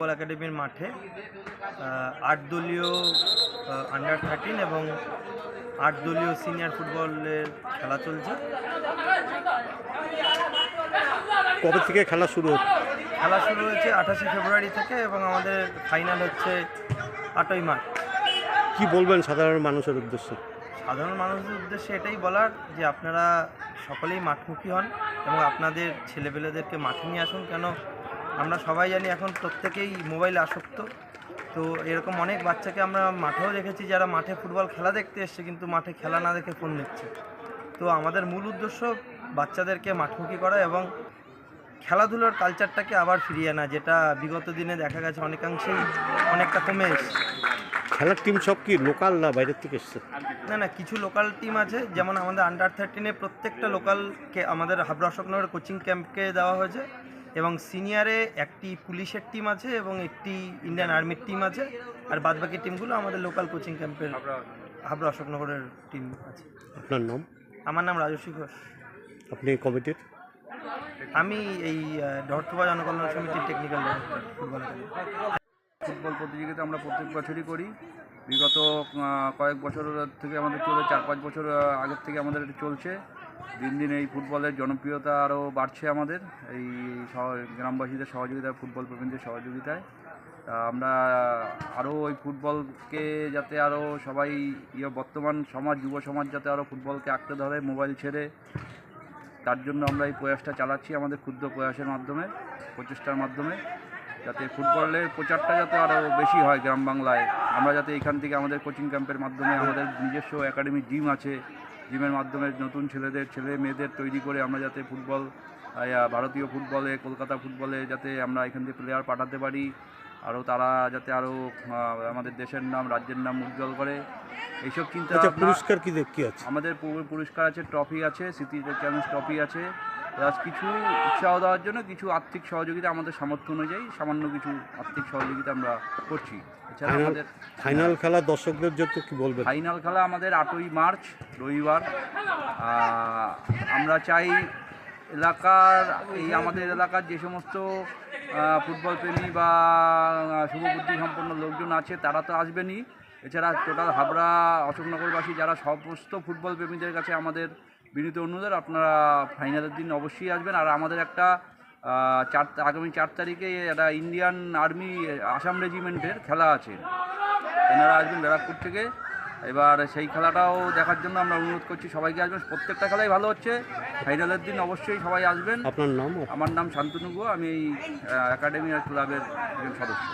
Football একাডেমির মাঠে ৮ দলীয় আন্ডার 13 এবং ৮ দলীয় সিনিয়র ফুটবলের খেলা চলছে। কবে থেকে খেলা শুরু হচ্ছে? খেলা শুরু হয়েছে 28 ফেব্রুয়ারি থেকে এবং আমাদের ফাইনাল হচ্ছে 8ই মার্চ। কি বলবেন সাধারণ মানুষের উদ্দেশ্যে? সাধারণ মানুষদের উদ্দেশ্যে এটাই বলার যে আপনারা সকলেই মাঠমুখী হন এবং আপনাদের ছেলেপেলেদেরকে মাঠে নিয়ে আসুন। কেন আমরা সবাই জানি এখন প্রত্যেকেই মোবাইলে আসক্ত। তো এরকম অনেক বাচ্চাকে আমরা মাঠেও দেখেছি যারা মাঠে ফুটবল খেলা দেখতে এসছে কিন্তু মাঠে খেলা না দেখে ফোন দেখছে। তো আমাদের মূল উদ্দেশ্য বাচ্চাদেরকে মাঠমুখী করা এবং খেলাধুলার কালচারটাকে আবার ফিরিয়ে আনা, যেটা বিগত দিনে দেখা গেছে অনেকাংশেই অনেকটা কমে এসছে। খেলার টিম সব কি লোকাল না বাইরের থেকে এসছে? না, কিছু লোকাল টিম আছে, যেমন আমাদের আন্ডার 13-এ প্রত্যেকটা লোকালকে আমাদের হাবড়া অশোকনগর কোচিং ক্যাম্পকে দেওয়া হয়েছে এবং সিনিয়রে একটি পুলিশের টিম আছে এবং একটি ইন্ডিয়ান আর্মির টিম আছে, আর বাদবাকি টিমগুলো আমাদের লোকাল কোচিং ক্যাম্পের হাবড়া অশোকনগরের টিম আছে। আপনার নাম? আমার নাম রাজস্বী ঘোষ। আপনি কমিটির? আমি এই ডরথুবা জনকল্যাণ সমিতির technical director football academy. Football প্রতিযোগিতা আমরা প্রত্যেক বছরই করি। বিগত কয়েক বছর থেকে আমাদের চলে, 4-5 বছর আগের থেকে আমাদের এটা চলছে। দিন দিন এই ফুটবলের জনপ্রিয়তা আরও বাড়ছে আমাদের এই গ্রামবাসীদের সহযোগিতায়, ফুটবল প্রেমীদের সহযোগিতায়। আমরা আরও ওই ফুটবলকে যাতে আরও সবাই বর্তমান সমাজ, যুব সমাজ যাতে আরও ফুটবলকে আঁকড়ে ধরে মোবাইল ছেড়ে, তার জন্য আমরা এই প্রয়াসটা চালাচ্ছি আমাদের ক্ষুদ্র প্রয়াসের মাধ্যমে, প্রচেষ্টার মাধ্যমে, যাতে ফুটবলের প্রচারটা যাতে আরও বেশি হয় গ্রাম বাংলায়। আমরা যাতে এখান থেকে আমাদের কোচিং ক্যাম্পের মাধ্যমে, আমাদের নিজস্ব একাডেমি জিম আছে, জিমের মাধ্যমে নতুন ছেলে মেয়েদের তৈরি করে আমরা যাতে ফুটবল, ভারতীয় ফুটবলে, কলকাতা ফুটবলে যাতে আমরা এখান থেকে প্লেয়ার পাঠাতে পারি, আরও তারা যাতে আরও আমাদের দেশের নাম, রাজ্যের নাম উজ্জ্বল করে, এইসব চিন্তা। পুরস্কার কি আছে? আমাদের পুরস্কার আছে, ট্রফি আছে, স্মৃতি চ্যালেঞ্জ ট্রফি আছে, প্লাস কিছু উৎসাহ দেওয়ার জন্য কিছু আর্থিক সহযোগিতা, আমাদের সামর্থ্য অনুযায়ী সামান্য কিছু আর্থিক সহযোগিতা আমরা করছি। এছাড়া আমাদের ফাইনাল খেলা দর্শকদের জন্য কি বলবেন? ফাইনাল খেলা আমাদের 8ই মার্চ রবিবার। আমরা চাই এলাকার, আমাদের এলাকার যে সমস্ত ফুটবল প্রেমী বা শুভবুদ্ধি সম্পন্ন লোকজন আছে তারা তো আসবেনই। এছাড়া টোটাল হাবড়া অশোকনগরবাসী যারা সমস্ত ফুটবল প্রেমীদের কাছে আমাদের বিনীত অনুরোধ, আপনারা ফাইনালের দিন অবশ্যই আসবেন। আর আমাদের একটা আগামী 4 তারিখে একটা ইন্ডিয়ান আর্মি আসাম রেজিমেন্টের খেলা আছে, এনারা আসবেন ব্যারাকপুর থেকে। এবার সেই খেলাটাও দেখার জন্য আমরা অনুরোধ করছি সবাইকে আসবেন। প্রত্যেকটা খেলাই ভালো হচ্ছে, ফাইনালের দিন অবশ্যই সবাই আসবেন। আপনার নাম? আমার নাম শান্তনু গুহ, আমি এই একাডেমি আর ক্লাবের একজন সদস্য।